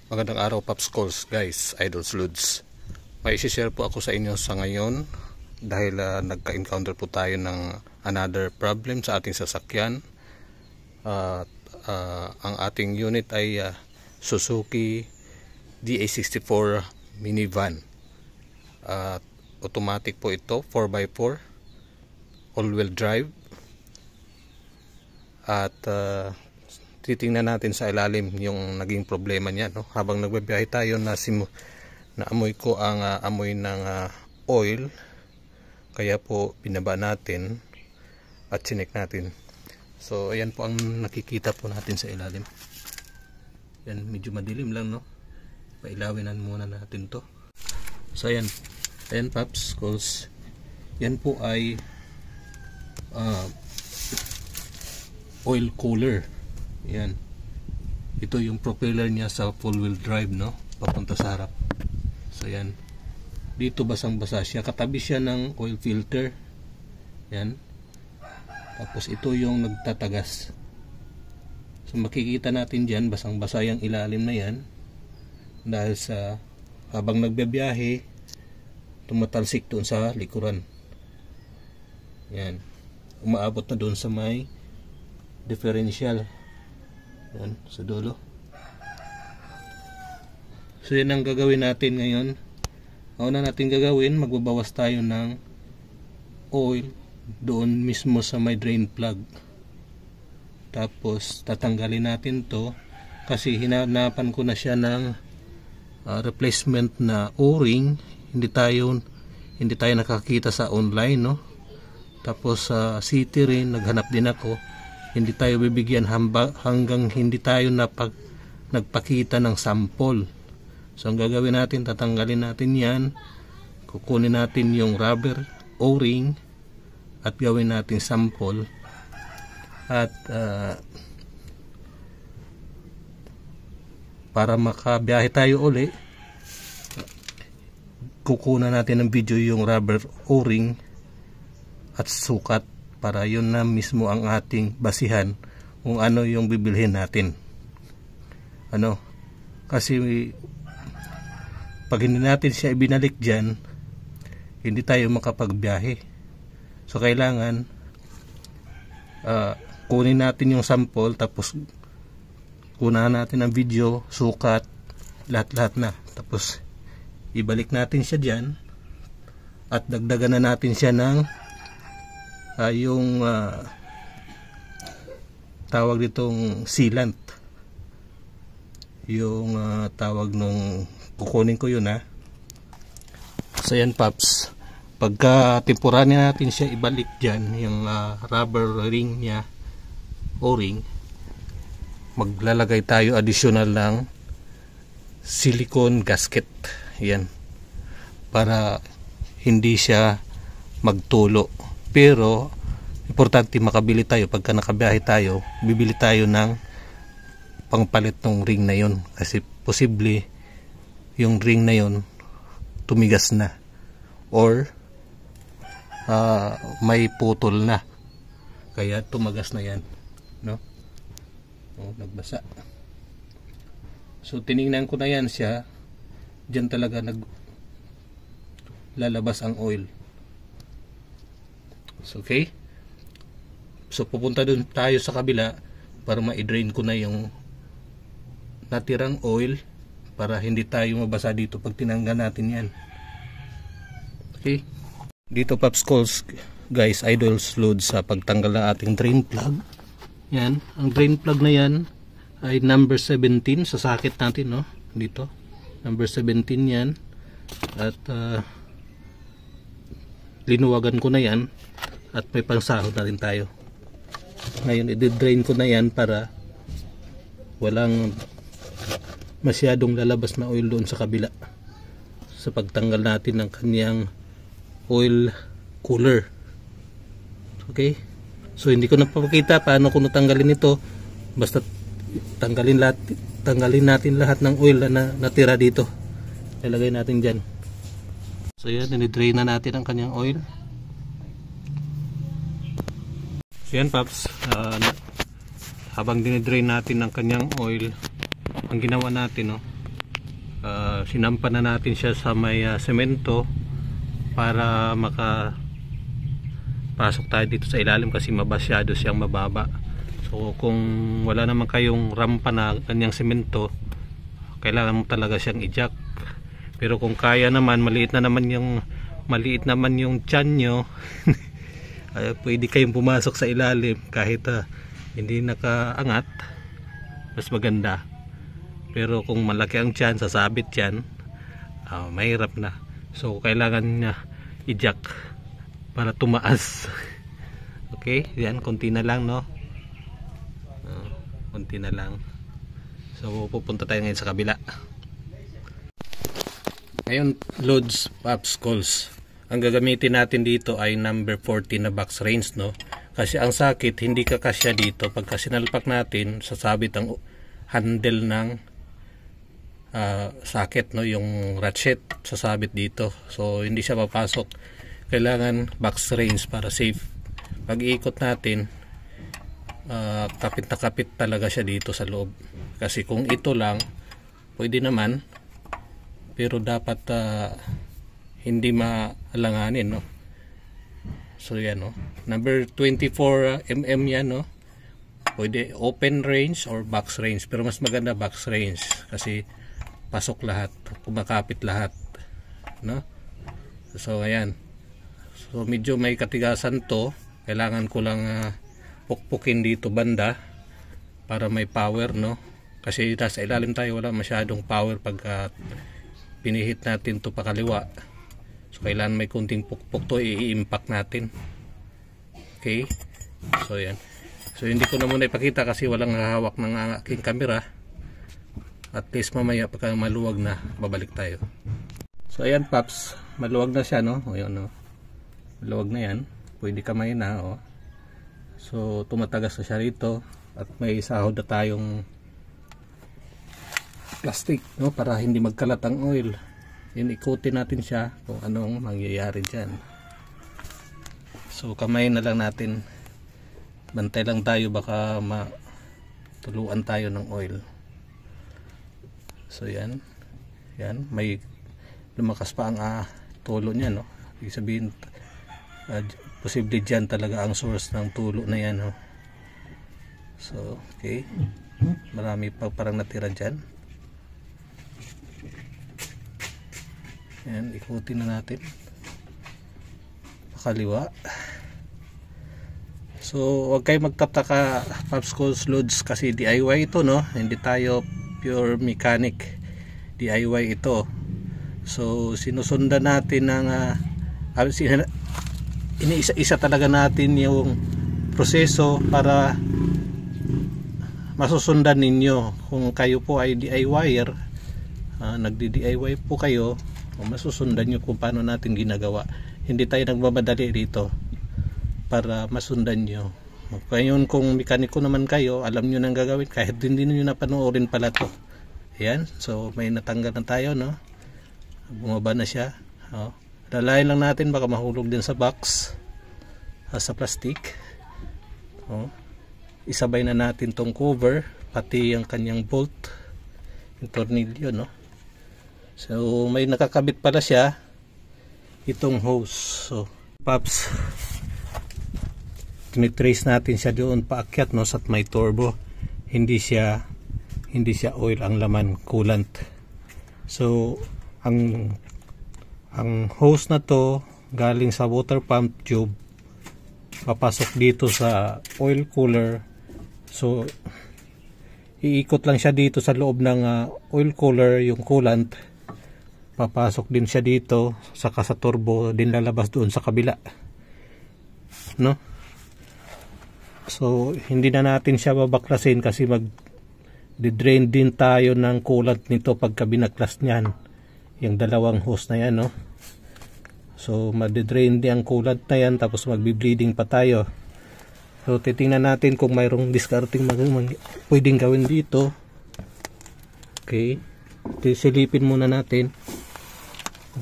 Magandang araw, Pops Calls, guys, Idols Lods. May isi-share po ako sa inyo sa ngayon dahil nagka-encounter po tayo ng another problem sa ating sasakyan. Ang ating unit ay Suzuki DA64 minivan. Automatic po ito, 4x4, all-wheel drive. At titingnan natin sa ilalim yung naging problema niya, no? Habang nagbabiyahe tayo, naamoy ko ang amoy ng oil, kaya po binaba natin at chinek natin. So ayan po ang nakikita po natin sa ilalim. Yan, medyo madilim lang, no? Pailawinan muna natin to. So ayan Pops Calls, yan po ay oil cooler. Yan, ito yung propeller niya sa full wheel drive, no, papunta sa harap. So yan, dito basang basa siya, katabi siya ng oil filter. Yan, tapos ito yung nagtatagas. So makikita natin dyan, basang basa yung ilalim na yan dahil sa habang nagbibiyahe tumatalsik doon sa likuran. Yan, umaabot na doon sa may differential. Yan, sa dulo. So yan ang gagawin natin ngayon. Ang una natin gagawin, magbabawas tayo ng oil doon mismo sa may drain plug. Tapos tatanggalin natin to kasi hinanapan ko na siya ng replacement na o-ring. Hindi tayo nakakita sa online, no? Tapos sa city rin naghanap din ako. Hindi tayo bibigyan hanggang hindi tayo nagpakita ng sample. So ang gagawin natin, tatanggalin natin yan, kukunin natin yung rubber o-ring at gawin natin sample. At para makabiyahe tayo uli, kukunan natin ng video yung rubber o-ring at sukat, para yun na mismo ang ating basihan kung ano yung bibilhin natin. Ano? Kasi pag hindi natin siya ibinalik dyan, hindi tayo makapagbiyahe. So kailangan kunin natin yung sample, tapos kunan natin ang video, sukat, lahat-lahat na. Tapos ibalik natin siya dyan at dagdagan na natin siya ng yung tawag ditong sealant, yung tawag nung kukunin ko yun, ha. So yan Pops, pagka temporary natin siya ibalik dyan yung rubber ring nya, o-ring, maglalagay tayo additional ng silicone gasket. Yan, para hindi siya magtulo. Pero importante makabili tayo. Pagka nakabiyahe tayo, bibili tayo ng pangpalit ng ring na yun, kasi posible yung ring na yun tumigas na or may putol na, kaya tumagas na yan, no? Nagbasa. So tiningnan ko na yan siya, dyan talaga lalabas ang oil. So, okay, so pupunta dun tayo sa kabila para ma-drain ko na yung natirang oil, para hindi tayo mabasa dito pag tinanggal natin yan. Okay, dito Pops Calls, guys, Idols Loads, sa pagtanggal ng ating drain plug. Yan, ang drain plug na yan ay number 17 sa socket natin, no? Dito number 17 yan. At linuwagan ko na yan at may pangsahod na rin tayo. Ngayon i-drain ko na yan para walang masyadong lalabas na oil doon sa kabila sa pagtanggal natin ng kanyang oil cooler. Okay, so hindi ko napapakita paano ko natanggalin ito, basta tanggalin natin lahat ng oil na natira dito, ilagay natin dyan. So yan, i-drain na natin ang kanyang oil. So yan Pops, habang dinidrain natin ang kanyang oil, ang ginawa natin, no, sinampa na natin siya sa may semento para makapasok tayo dito sa ilalim kasi mabasyado siyang mababa. So kung wala naman kayong rampa na ganyang semento, kailangan mo talaga siyang i-jack. Pero kung kaya naman, maliit naman yung tiyan nyo, pwede kayong pumasok sa ilalim kahit hindi nakaangat, mas maganda. Pero kung malaki ang tiyan, sasabit yan, mahirap na. So kailangan niya i-jack para tumaas. Okay, yan, konti na lang, no? Konti na lang. So pupunta tayo ngayon sa kabila. Ngayon, loads, pops, calls. Ang gagamitin natin dito ay number 40 na box range, no? Kasi ang sakit, hindi kakasya dito. Pagka sinalpak natin, sasabit ang handle ng socket, no? Yung ratchet, sasabit dito. So hindi siya papasok. Kailangan box range para safe. Pag iikot natin, kapit na kapit talaga siya dito sa loob. Kasi kung ito lang, pwede naman, pero dapat hindi maalanganin, no? So yan, no? Number 24 mm yan, no? Pwede open range or box range, pero mas maganda box range kasi pasok lahat, kumakapit lahat, no? So ayan. So medyo may katigasan to. Kailangan ko lang pukpukin dito banda para may power, no? Kasi nasa ilalim tayo, wala masyadong power pagka pinihit natin to pakaliwa. So kailangan may kunting pukpuk to, i-impact natin. Okay, so yan. So hindi ko na muna ipakita kasi walang hawak ng aking camera. At least mamaya pagka maluwag na, babalik tayo. So ayan, paps, maluwag na siya, no? Ayun, no? Maluwag na yan, pwede kamay na, oh. So tumatagas na siya rito at may sahod na tayong plastic, no, para hindi magkalat ang oil. Ikutin natin siya kung anong mangyayari dyan. So kamay na lang natin, bantay lang tayo, baka matuluan tayo ng oil. So yan, yan, may lumakas pa ang tulo niya, no? Ibig sabihin posible dyan talaga ang source ng tulo na yan, no? So okay, marami pa parang natira dyan. Yan, ikutin na natin pakaliwa. So huwag kayo magtataka, Pops Calls Loads, kasi DIY ito, no? Hindi tayo pure mechanic, DIY ito. So sinusundan natin ng iniisa-isa talaga natin yung proseso para masusundan ninyo. Kung kayo po ay DIYer, nagdi-DIY po kayo, masusundan nyo kung paano natin ginagawa. Hindi tayo nagmamadali dito para masundan nyo. Ngayon kung mekaniko naman kayo, alam nyo nang gagawin kahit hindi nyo napanoorin pala to. Ayan, so may natanggal na tayo, no? Bumaba na siya, oh. Lalayan lang natin, baka mahulog din sa box, sa plastic, oh. Isabay na natin tong cover, pati yung kanyang bolt, yung tornilyo, no? So may nakakabit pala siya, itong hose. So Pops, tinitrace natin siya doon paakyat, no, sa may turbo. Hindi siya oil ang laman, coolant. So ang hose na to galing sa water pump tube, papasok dito sa oil cooler. So iikot lang siya dito sa loob ng oil cooler, yung coolant papasok din siya dito, saka sa turbo din lalabas doon sa kabila, no? So hindi na natin siya babaklasin kasi mag-drain din tayo ng coolant nito pagka binaklas niyan, yung dalawang hose na yan, no? So mag-drain din ang coolant na yan, tapos magbi-bleeding pa tayo. So titingnan natin kung mayroong discarding pwedeng gawin dito. Okay, silipin muna natin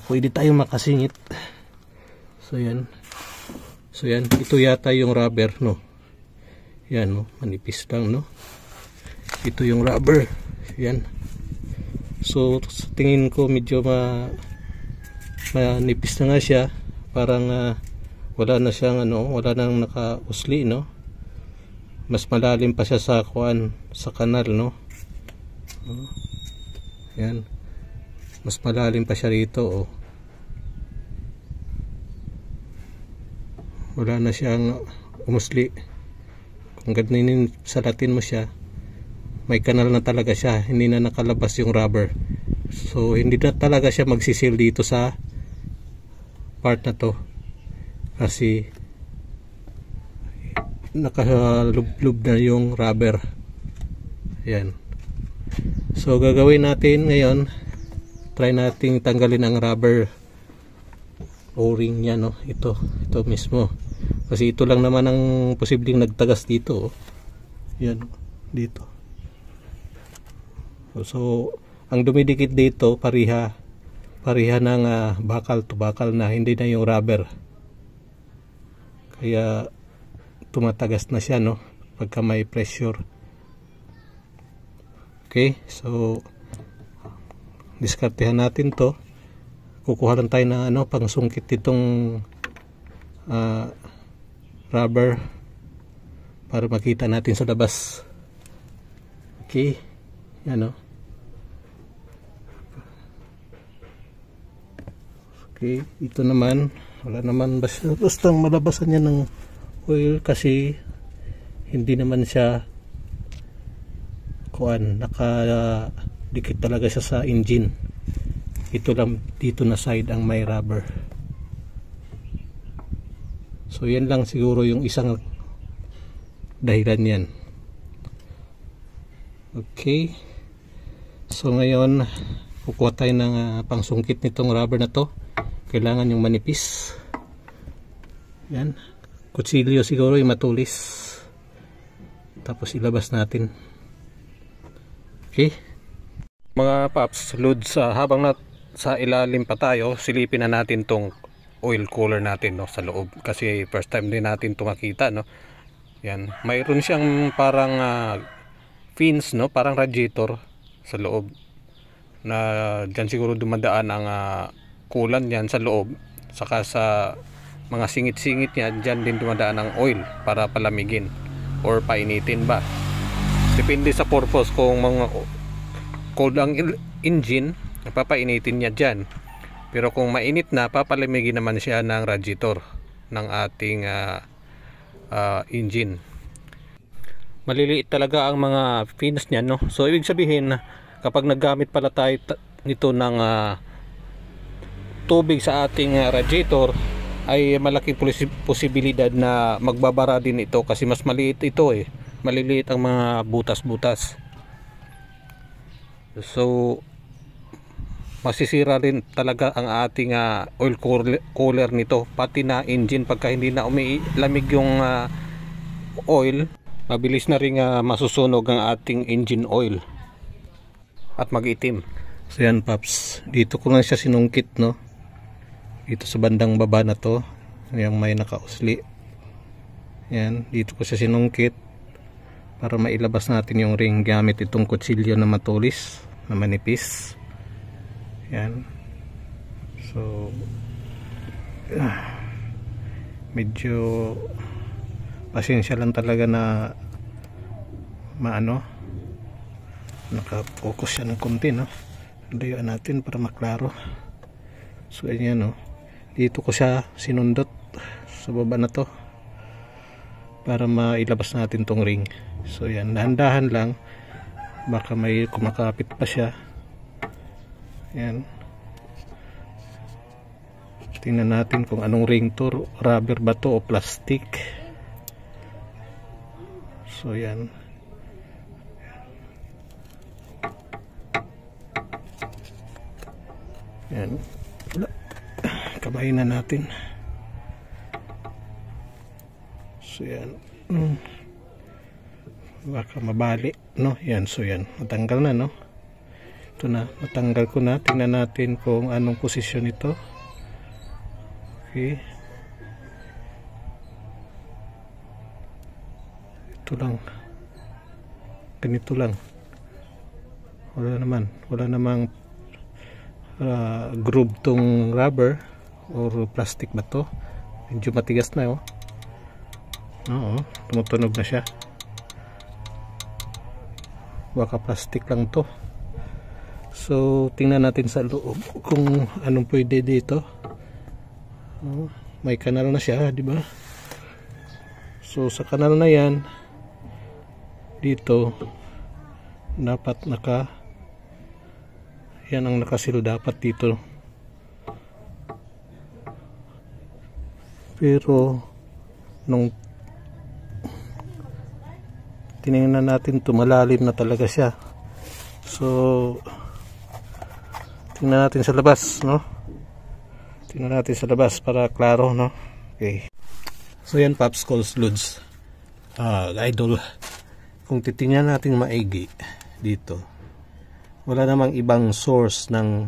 pwede tayo makasingit. So yan, ito yata yung rubber, no? Yan, no, manipis lang, no? Ito yung rubber, yan. So sa tingin ko medyo manipis na nga siya, parang wala na siyang wala nang nakausli, no. Mas malalim pa siya sa sa kanal, no. Yan, mas malalim pa siya rito, oh. Wala na siyang umusli. Kung ganinin sa Latin mo siya, may kanal na talaga siya, hindi na nakalabas yung rubber. So hindi na talaga siya magsisil dito sa part na to, kasi nakalublob na yung rubber. Yan. So gagawin natin ngayon, try nating tanggalin ang rubber o-ring niya, no. Ito mismo, kasi ito lang naman ang posibleng nagtagas dito, oh. Yan, dito. So ang dumidikit dito pariha ng bakal to bakal na, hindi na yung rubber, kaya tumatagas na siya, no, pagka may pressure. Okay, so diskartehan natin to. Kukuha lang tayo ng pangsungkit itong rubber para makita natin sa labas. Okay, yan, no. Okay, ito naman wala naman, basta malabasan niya ng oil, kasi hindi naman siya nakadikit talaga siya sa engine. Ito lang dito na side ang may rubber. So yan lang siguro yung isang dahilan yan. Okay, so ngayon kukuha tayo ng pangsungkit nitong rubber na to. Kailangan yung manipis. Yan, kutsilyo siguro yung matulis, tapos ilabas natin. Okay mga paps, loads, habang sa ilalim pa tayo, silipin na natin tong oil cooler natin, no, sa loob, kasi first time din natin ito makita, no. Yan, mayroon siyang parang fins, no, parang radiator sa loob, na dyan siguro dumadaan ang coolant yan sa loob, saka sa mga singit-singit niya dyan din dumadaan ang oil para palamigin or painitin ba, depende sa purpose. Kung mga cold ang engine, papainitin niya dyan, pero kung mainit na, papalamigin naman siya ng radiator ng ating engine. Maliliit talaga ang mga fins niya, no. So ibig sabihin, kapag naggamit pala tayo nito ng tubig sa ating radiator, ay malaking posibilidad na magbabara din ito, kasi mas maliit ito, maliliit ang mga butas-butas. So masisira rin talaga ang ating oil cooler nito, pati na engine. Pagka hindi na umilamig yung oil, mabilis na rin masusunog ang ating engine oil at mag-itim. So yan paps, dito ko lang siya sinungkit, no, dito sa bandang baba na to, yung may nakausli. Yan, dito ko siya sinungkit para mailabas natin yung ring gamit itong kutsilyo na matulis, na manipis. Yan. So medyo pasensya lang talaga na naka-focus siya ng konti, no. Layuan natin para maklaro. So ayan, no, dito ko siya sinundot sa baba na to para mailabas natin tong ring. So yan, dahan-dahan lang, baka may kumakapit pa siya. Yan, tingnan natin kung anong ring to, rubber ba to o plastic. So yan, yan, kamay na natin. So yan, baka mabali, no. Yan, so yan, matanggal na, no. Ito na, matanggal ko na. Tingnan natin kung anong posisyon ito. Okay, ito lang, ganito lang. wala namang groove tong rubber or plastic ba to. Medyo matigas na oh. Oo, tumutunog na siya. Baka plastic lang to. So tingnan natin sa loob kung anong pwede dito. May kanal na siya, di ba? So sa kanal na yan, dito dapat yan ang nakasilo dapat dito. Pero nung tinignan natin to, malalim na talaga siya. So tingnan natin sa labas, no? Tingnan natin sa labas para klaro, no? Okay. So yan, Pops, Calls, Lods, idol, kung titingnan natin maigi dito, wala namang ibang source ng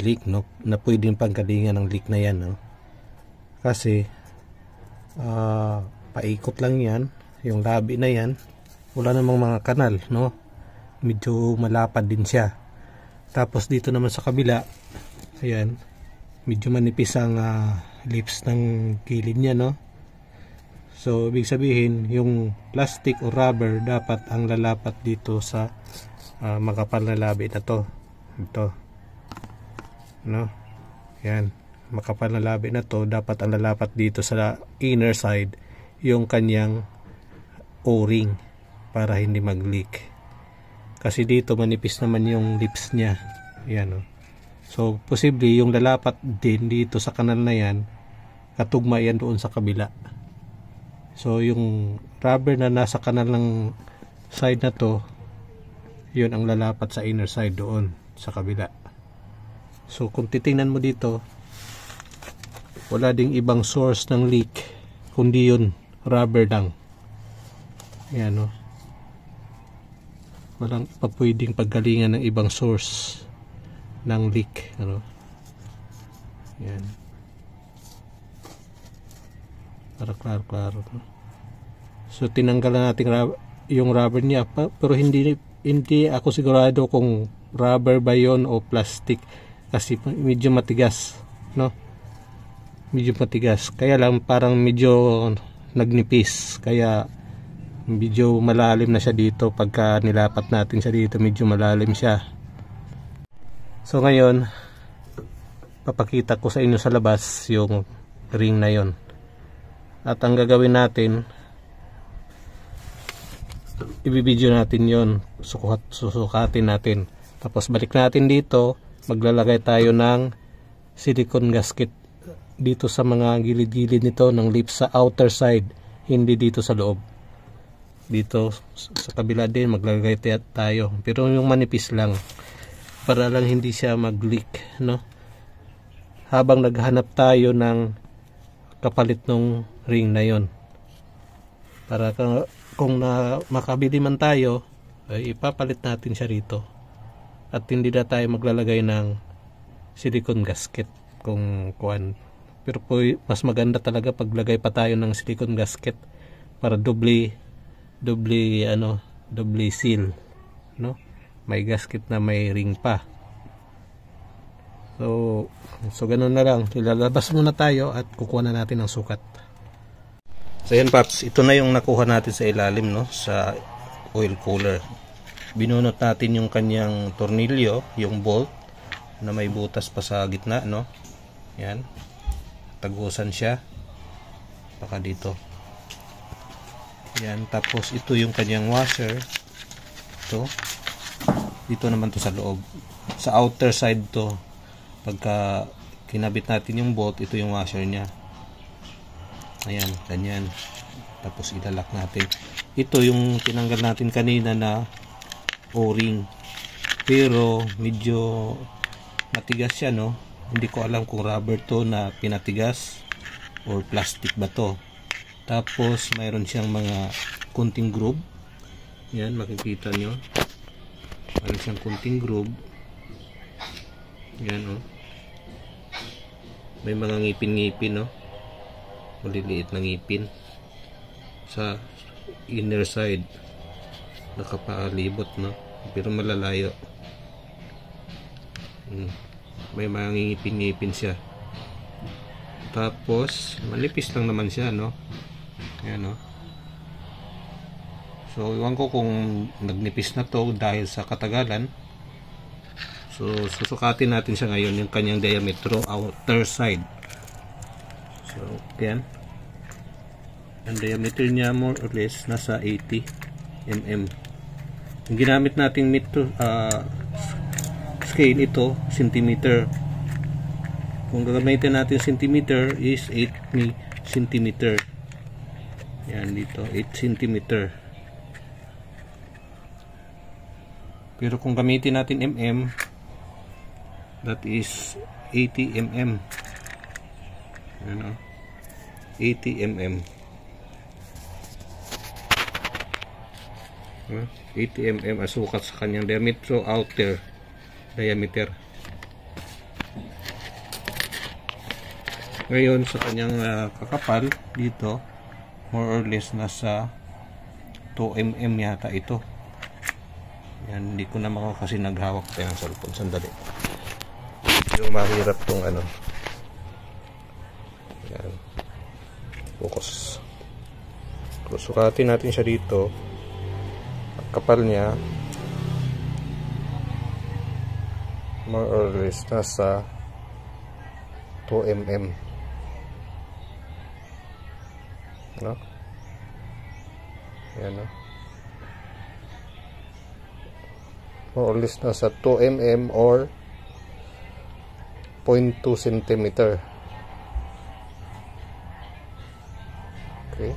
leak, no, na pwedeng panggalingan ng leak na yan, no? Kasi paikot lang yan, yung labi na yan, wala namang mga kanal, no? Medyo malapad din siya. Tapos dito naman sa kabila, ayan, medyo manipis ang lips ng gilid niya, no? So ibig sabihin yung plastic o rubber dapat ang lalapat dito sa makapal na labi na to. Ito, no? Yan, makapal na labi na to, dapat ang lalapat dito sa inner side yung kanyang o-ring para hindi mag-leak. Kasi dito manipis naman yung lips niya. Yan, no? So posible yung lalapat din dito sa kanal na yan, katugma yan doon sa kabila. So yung rubber na nasa kanal ng side na to, yun ang lalapat sa inner side doon sa kabila. So kung titingnan mo dito, wala ding ibang source ng leak kundi yun, rubber lang. Yan, no? Walang pa pwedeng paggalingan ng ibang source ng leak, ano? Yan, para klaro, no? So tinanggalan natin yung rubber niya, pero hindi ako sigurado kung rubber ba yon o plastic, kasi medyo matigas, no? Medyo matigas, kaya lang parang medyo nagnipis, kaya medyo malalim na siya dito. Pagka nilapat natin siya dito, medyo malalim siya. So ngayon, papakita ko sa inyo sa labas yung ring na yon. At ang gagawin natin, ibibidyo natin yon, susukatin natin. Tapos balik natin dito, maglalagay tayo ng silicone gasket dito sa mga gilid-gilid nito ng lips sa outer side, hindi dito sa loob. Dito sa kabila din maglagay tayo, pero yung manipis lang, para lang hindi siya mag-leak, no? Habang naghanap tayo ng kapalit ng ring na yon, para kung makabili man tayo, ay ipapalit natin siya rito, at hindi na tayo maglalagay ng silicone gasket kung kuan. Pero po mas maganda talaga paglagay pa tayo ng silicone gasket para doble seal, no? May gasket na may ring pa. So ganun na lang, ilalabas muna tayo at kukuha na natin ng sukat. So yan, Paps, ito na yung nakuha natin sa ilalim, no, sa oil cooler. Binunot natin yung kanyang tornilyo, yung bolt na may butas pa sa gitna, no? Yan, tagusan siya baka dito. Yan, tapos ito yung kanyang washer. Ito, dito naman to sa loob, sa outer side to. Pagka kinabit natin yung bolt, ito yung washer niya. Ayan, ganyan. Tapos ilalak natin. Ito yung tinanggal natin kanina na o-ring, pero medyo matigas siya, no? Hindi ko alam kung rubber to na pinatigas or plastic ba to. Tapos mayroon siyang mga kunting groove. Yan, makikita nyo, mayroon siyang kunting groove. Yan, oh. May mga ngipin-ngipin, no? Maliliit na ngipin sa inner side, nakapalibot, no? pero malalayo. May mga ngipin-ngipin siya. Tapos manipis lang naman siya, no? Ayan, no? So iwan ko kung nagnipis na to dahil sa katagalan. So susukatin natin siya ngayon, yung kanyang diametro outer side. So yan, ang diameter niya more or less nasa 80 mm. Yung ginamit nating scale, ito centimeter. Kung gagamitin natin centimeter is 8 centimeter. Yan, dito 8 centimeter. Pero kung gamitin natin mm, that is 80 mm. Ano? 80 mm. 80 mm ang sukat sa kanyang diametro outer diameter. Ngayon sa kanyang kakapal dito, more or less nasa 2 mm yata ito. Yan, hindi ko na mako kasi naghawak pa yung cellphone. Sandali. Yung mahirap tong ano. Yan. Focus. So, sukatin natin siya dito. Ang kapal niya more or less nasa 2 mm. No? Yan, no? More or less nasa 2 mm or 0.2 cm. Okay.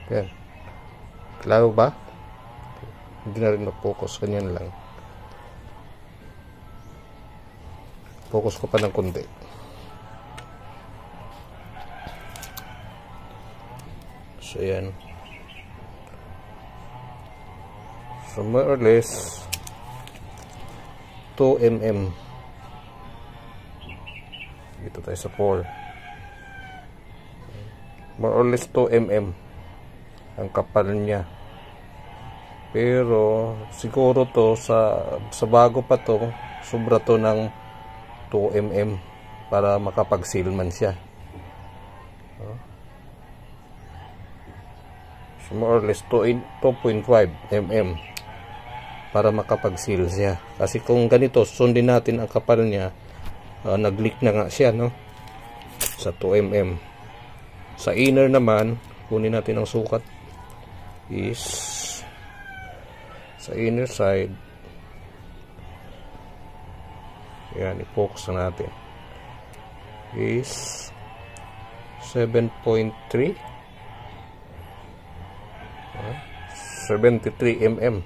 Yan. Klaro ba? Hindi na rin na-focus. Ganyan lang. Focus ko pa ng kundi. So, yan. So, more or less 2 mm. Dito tayo sa 4. More or less 2 mm ang kapal niya. Pero siguro to sa bago pa to, sobra to ng 2 mm para makapag-seal man siya. So more or less 2.5 mm para makapag-seal siya. Kasi kung ganito, sundin natin ang kapal niya, nag-leak na nga siya, no? Sa 2 mm. Sa inner naman, kunin natin ang sukat is sa inner side. Yan, i-focus na natin. Is 7.3 73 mm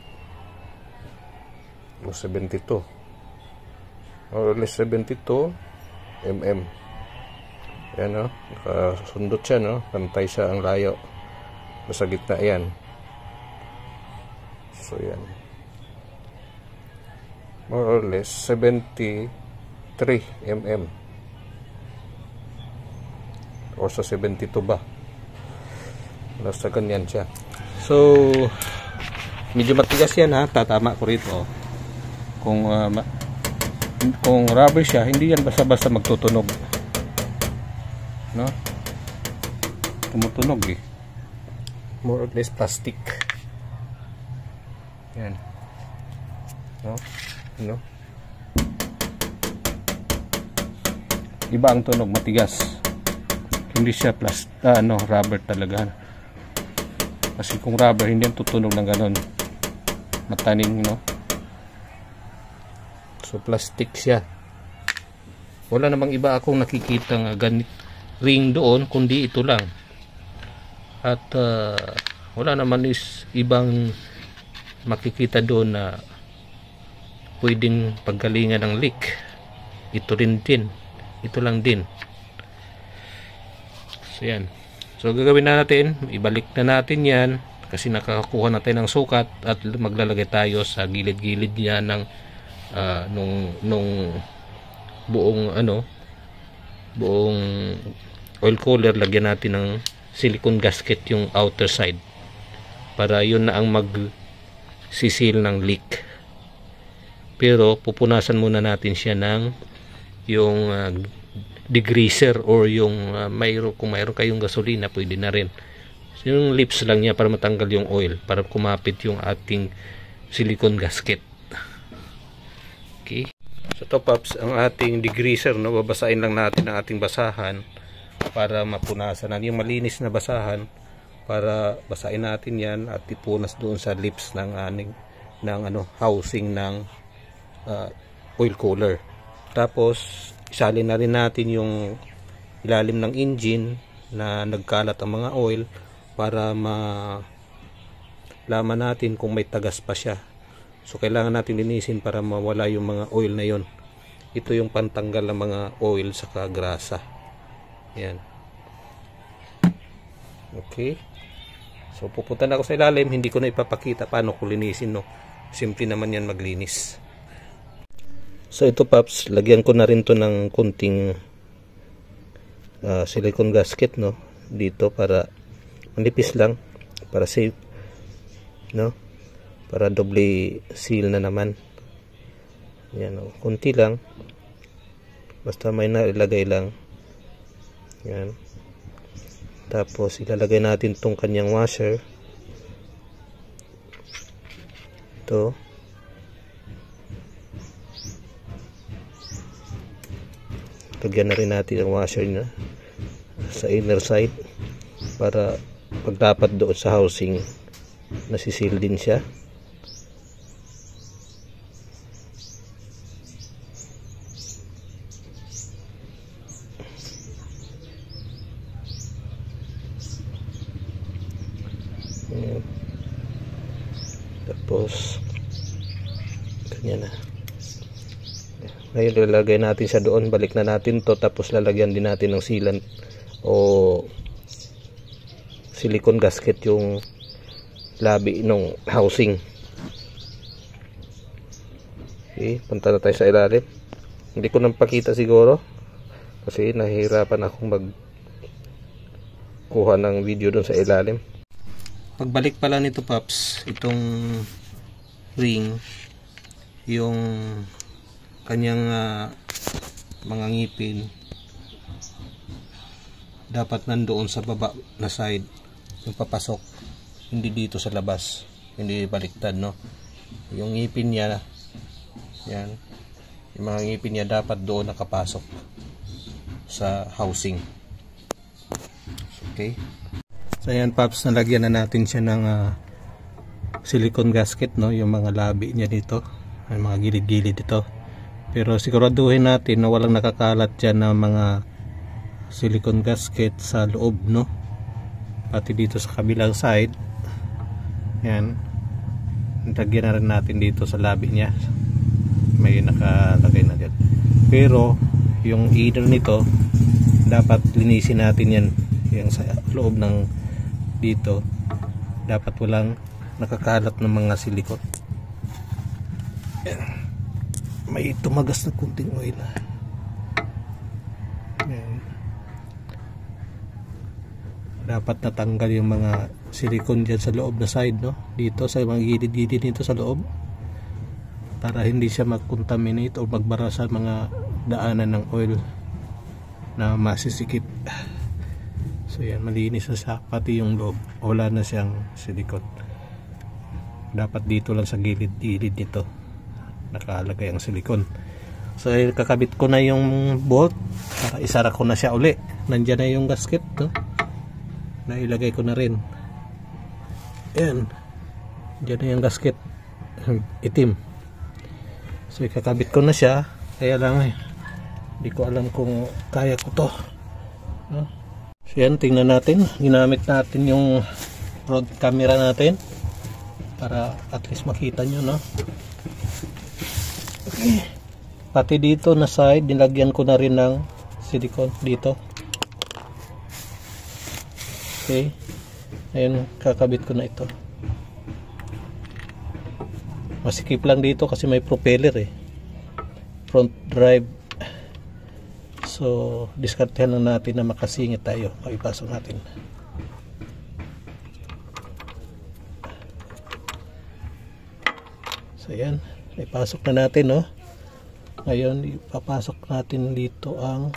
o 72 or less 72 mm. Yan, no? Nakasundot siya, no? Pantay siya ang layo sa gitna. Yan. So yan, more or less 73 mm or sa 72 ba, nasa ganyan siya. So medyo matigas yan, ha. Tatama ko rito. Kung rubber siya, hindi yan basta-basta magtutunog, no? Tumutunog eh. More or less plastic. Yan. No? No? Iba ang tunog, matigas. Hindi siya rubber talaga. Kasi kung rubber, hindi yan tutunog ng ganon. Mataning, no? So, plastic siya. Wala namang iba akong nakikita nga ganit ring doon, kundi ito lang. At wala naman is ibang makikita doon na pwedeng paggalingan ng leak. Ito rin din. Ito lang din. So yan. So gagawin na natin, ibalik na natin yan kasi nakakakuha na tayo ng sukat at maglalagay tayo sa gilid-gilid niya ng nung buong buong oil cooler, lagyan natin ng silicone gasket yung outer side para yun na ang mag-sisil ng leak. Pero pupunasan muna natin siya ng yung degreaser or yung kung mayroon kayong gasolina, pwede na rin. Yung lips lang niya para matanggal yung oil, para kumapit yung ating silicone gasket. Okay. So to Pops, ang ating degreaser, no, babasahin lang natin ang ating basahan para mapunasan yung malinis na basahan, para basahin natin yan at ipunas doon sa lips ng housing ng oil cooler. Tapos isalin na rin natin yung ilalim ng engine na nagkalat ang mga oil para malaman natin kung may tagas pa siya. So kailangan natin linisin para mawala yung mga oil na yon. Ito yung pantanggal ng mga oil sa grasa. Yan. Okay. So pupunta na ako sa ilalim, hindi ko na ipapakita paano ko linisin, no. Simple naman yan maglinis. So ito Pops, lagyan ko na rin to ng kunting silicone gasket, no, dito para manipis lang, para safe, no, para doble seal na naman. Yan, no, kunti lang, basta may nailagay lang. Yan. Tapos ilalagay natin tong kanyang washer. Ito. Lagyan na rin natin ang washer niya sa inner side para pagdapat doon sa housing nasisil din siya. Ayan. Tapos ganyan na. Ngayon lalagay natin siya doon, balik na natin to, tapos lalagyan din natin ng sealant o silicone gasket yung labi ng housing. Okay, punta na tayo sa ilalim. Hindi ko nang pakita siguro kasi nahihirapan akong magkuha ng video doon sa ilalim. Pagbalik pala nito Pops, itong ring, yung kanyang mga ngipin dapat nandoon sa baba na side, yung papasok, hindi dito sa labas, hindi baliktad, no. Yung ngipin niya, yan, yung mga ngipin niya dapat doon nakapasok sa housing. Okay. So ayan Pops, nalagyan na natin siya ng silicone gasket, no, yung mga labi niya dito, yung mga gilid-gilid dito. Pero siguraduhin natin na walang nakakalat dyan na mga silicone gasket sa loob, no, pati dito sa kabilang side. Yan, lagyan na rin natin dito sa labi niya, may nakalagay na dyan. Pero yung inner nito dapat linisin natin yan, yung sa loob ng dito dapat walang nakakalat ng mga silicone. May tumagas na kunting oil. Ayan. Dapat natanggal yung mga silicone dyan sa loob na side, no, dito sa mga gilid-gilid nito sa loob, para hindi siya mag-contaminate o magbara sa mga daanan ng oil na masisikip. So yan, malinis na siya, pati yung loob wala na siyang silicone. Dapat dito lang sa gilid-gilid nito nakalagay ang silicone. So kakabit ko na yung bolt para isara ko na siya uli. Nandiyan na yung gasket, no, nailagay ko na rin. Ayan, diyan na yung gasket itim. So kakabit ko na siya, kaya lang hindi ko alam kung kaya ko to, no? So yan, tingnan natin, ginamit natin yung front camera natin para at least makita nyo, no. Okay. Pati dito na side nilagyan ko na rin ng silicone dito. Okay, ayun, kakabit ko na ito. Masikip lang dito kasi may propeller, front drive. So So diskartehan lang natin na makasingit tayo. Ipasok natin. So yan, ipasok na natin, no. Ngayon ipapasok natin dito ang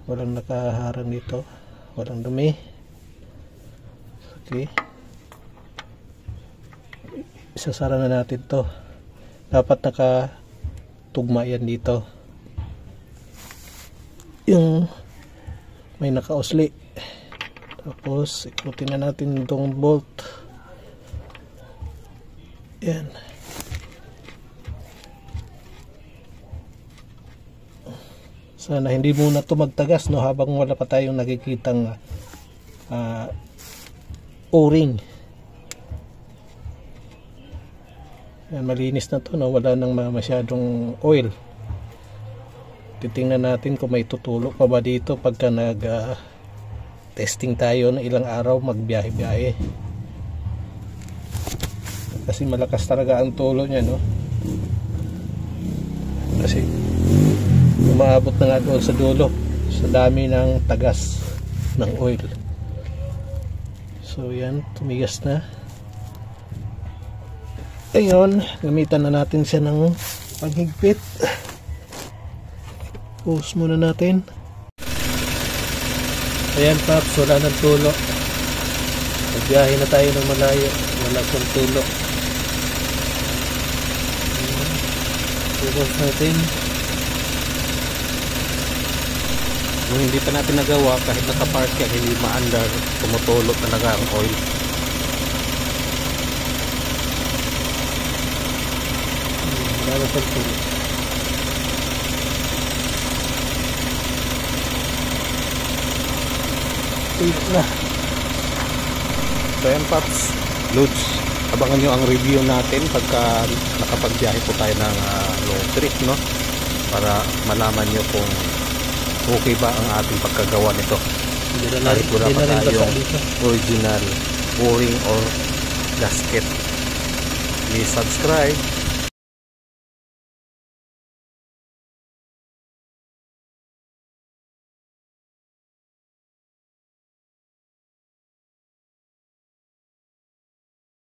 walang nakaharang dito, walang dumi. Okay, isasara na natin to. Dapat nakatugma yan dito, yung may nakausli. Tapos ikutin na natin itong bolt. Yan. Sana hindi muna ito magtagas, no, habang wala pa tayong nakikitang o-ring. Yan, malinis na to, no? Wala nang masyadong oil. Titingnan natin kung may tutulok pa ba dito pagka nag testing tayo ng ilang araw, magbiyahe-biyahe. Kasi malakas talaga ang tulo niya, no? Kasi umaabot na nga doon sa dulo sa dami ng tagas ng oil. So yan, tumigas na. Ayun, gamitan na natin siya ng paghigpit. Pause muna natin. Ayan paps, wala ng tulo. Magbiyahe na tayo ng malayo, wala pong tulo. Pause natin. Kung hindi pa natin nagawa, kahit nakapark yan, hindi maandar, tumutulog talaga ang oil. Wala na pang tulog. Tulog na. So yan paps, loads, abangan nyo ang review natin pagka nakapagbiyahe po tayo ng long trip, no? Para malaman nyo kung okay ba ang ating pagkagawa nito. Kahit wala pa tayong original o-ring or gasket. Please subscribe.